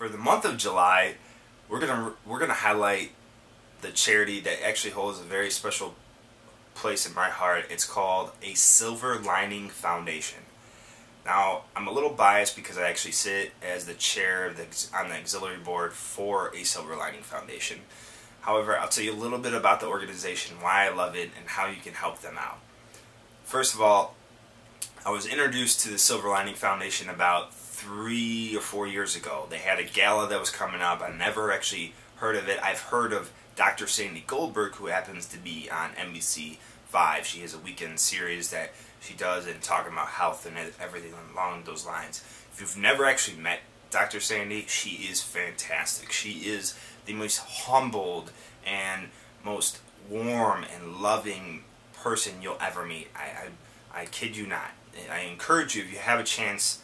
For the month of July, we're gonna highlight the charity that actually holds a very special place in my heart. It's called a Silver Lining Foundation. Now, I'm a little biased because I actually sit as the chair on the auxiliary board for a Silver Lining Foundation. However, I'll tell you a little bit about the organization, why I love it, and how you can help them out. First of all, I was introduced to the Silver Lining Foundation about 3 or 4 years ago. They had a gala that was coming up. I never actually heard of it. I've heard of Dr. Sandy Goldberg, who happens to be on NBC5. She has a weekend series that she does and talking about health and everything along those lines. If you've never actually met Dr. Sandy, she is fantastic. She is the most humbled and most warm and loving person you'll ever meet. I kid you not. I encourage you, if you have a chance,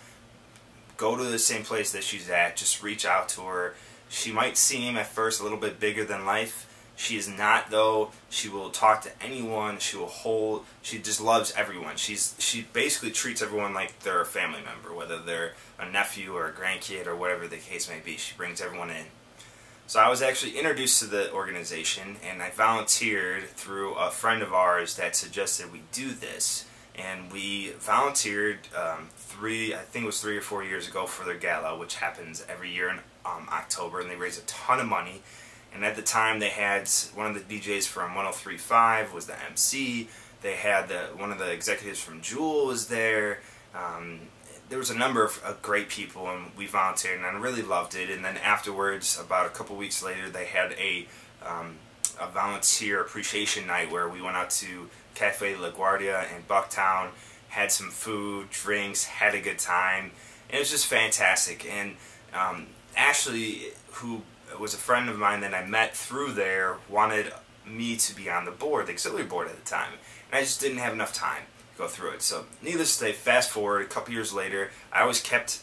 go to the same place that she's at. Just reach out to her. She might seem at first a little bit bigger than life. She is not, though. She will talk to anyone. She just loves everyone. She basically treats everyone like they're a family member, whether they're a nephew or a grandkid or whatever the case may be. She brings everyone in. So I was actually introduced to the organization, and I volunteered through a friend of ours that suggested we do this. And we volunteered I think it was 3 or 4 years ago for their gala, which happens every year in October, and they raise a ton of money. And at the time, they had one of the DJs from 103.5 was the MC. They had one of the executives from Jewel was there. There was a number of great people, and we volunteered, and I really loved it. And then afterwards, about a couple weeks later, they had a volunteer appreciation night where we went out to Cafe LaGuardia in Bucktown, had some food, drinks, had a good time. And it was just fantastic. And Ashley, who was a friend of mine that I met through there, wanted me to be on the board, the auxiliary board at the time. And I just didn't have enough time to go through it. So needless to say, fast forward a couple years later, I always kept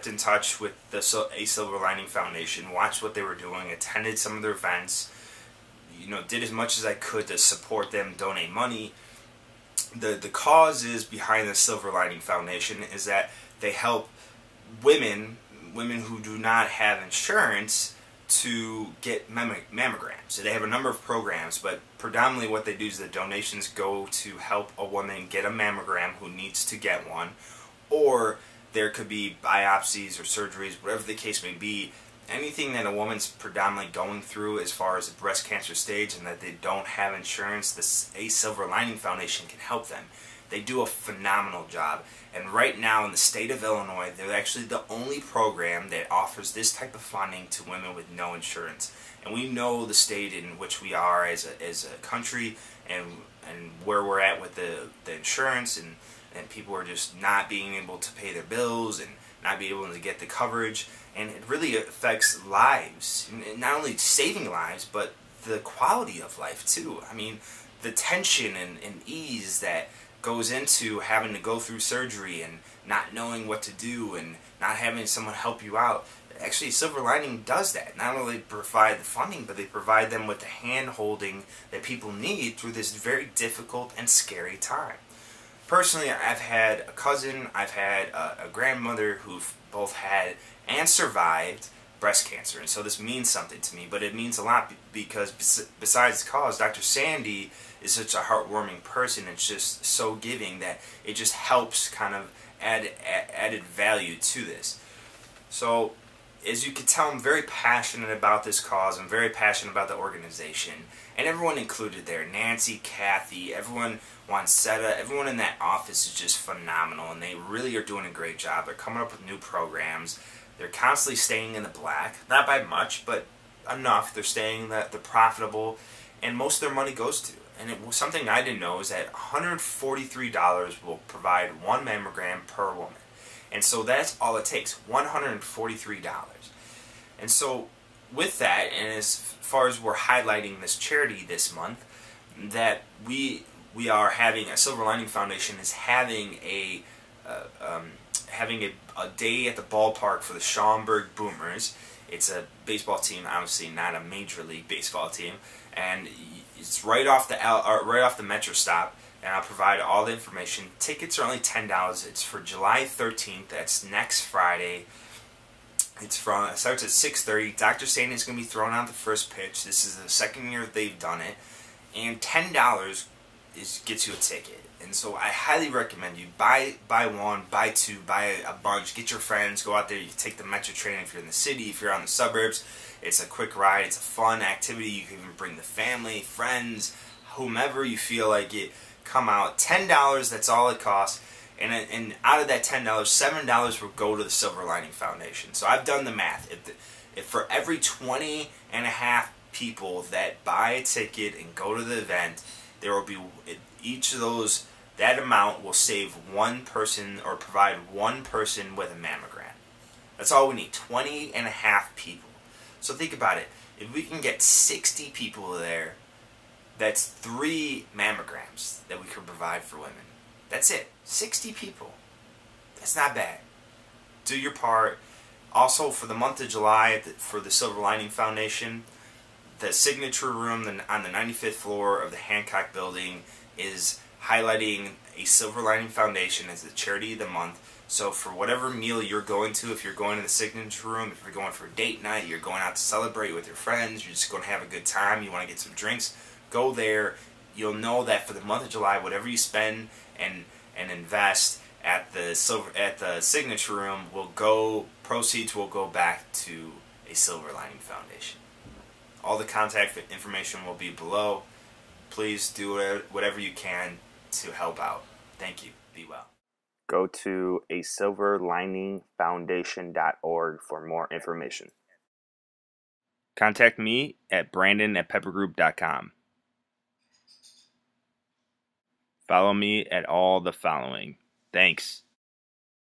in touch with the A Silver Lining Foundation, watched what they were doing, attended some of their events, did as much as I could to support them, donate money. The cause is behind the Silver Lining Foundation is that they help women who do not have insurance to get mammograms. So they have a number of programs, but predominantly what they do is the donations go to help a woman get a mammogram who needs to get one, or there could be biopsies or surgeries, whatever the case may be. Anything that a woman's predominantly going through as far as the breast cancer stage and that they don't have insurance, the A Silver Lining Foundation can help them. They do a phenomenal job. And right now in the state of Illinois, they're actually the only program that offers this type of funding to women with no insurance. And we know the state in which we are as a country and where we're at with the insurance and people are just not being able to pay their bills and not being able to get the coverage. And it really affects lives, not only saving lives, but the quality of life too. I mean, the tension and ease that goes into having to go through surgery and not knowing what to do and not having someone help you out. Actually, Silver Lining does that. Not only provide the funding, but they provide them with the hand-holding that people need through this very difficult and scary time. Personally, I've had a cousin, I've had a grandmother who've both had and survived breast cancer, and so this means something to me, but it means a lot because besides the cause, Dr. Sandy is such a heartwarming person. It's just so giving that it just helps kind of added value to this. So as you can tell, I'm very passionate about this cause. I'm very passionate about the organization, and everyone included there, Nancy, Kathy, everyone, Juancetta, everyone in that office is just phenomenal, and they really are doing a great job. They're coming up with new programs. They're constantly staying in the black, not by much, but enough. They're staying the profitable, and most of their money goes to. And it was something I didn't know is that $143 will provide one mammogram per woman. And so that's all it takes, $143. And so with that, and as far as we're highlighting this charity this month, that we are having, a Silver Lining Foundation is having a day at the ballpark for the Schaumburg Boomers. It's a baseball team, obviously not a major league baseball team, and it's right off the Metro stop. And I'll provide all the information. Tickets are only $10. It's for July 13th. That's next Friday. It starts at 6:30. Dr. Stanley's going to be throwing out the first pitch. This is the second year they've done it, and $10 gets you a ticket. And so I highly recommend you buy one, buy two, buy a bunch. Get your friends, go out there. You can take the metro train if you're in the city, if you're out in the suburbs. It's a quick ride. It's a fun activity. You can even bring the family, friends, whomever you feel like it. Come out. $10. That's all it costs. And out of that $10, $7 will go to the Silver Lining Foundation. So I've done the math. If for every 20 and a half people that buy a ticket and go to the event, there will be each of those, that amount will save one person or provide one person with a mammogram. That's all we need, 20 and a half people. So think about it. If we can get 60 people there, that's 3 mammograms that we can provide for women. That's it. 60 people. That's not bad. Do your part. Also, for the month of July, for the Silver Lining Foundation, the signature room on the 95th floor of the Hancock Building is highlighting a Silver Lining Foundation as the charity of the month. So for whatever meal you're going to, if you're going to the signature room, if you're going for a date night, you're going out to celebrate with your friends, you're just going to have a good time, you want to get some drinks, go there. You'll know that for the month of July, whatever you spend and invest at the signature room proceeds will go back to a Silver Lining Foundation. All the contact information will be below. Please do whatever you can to help out. Thank you. Be well. Go to asilverliningfoundation.org for more information. Contact me at brandon@peppergroup.com. Follow me at all the following. Thanks.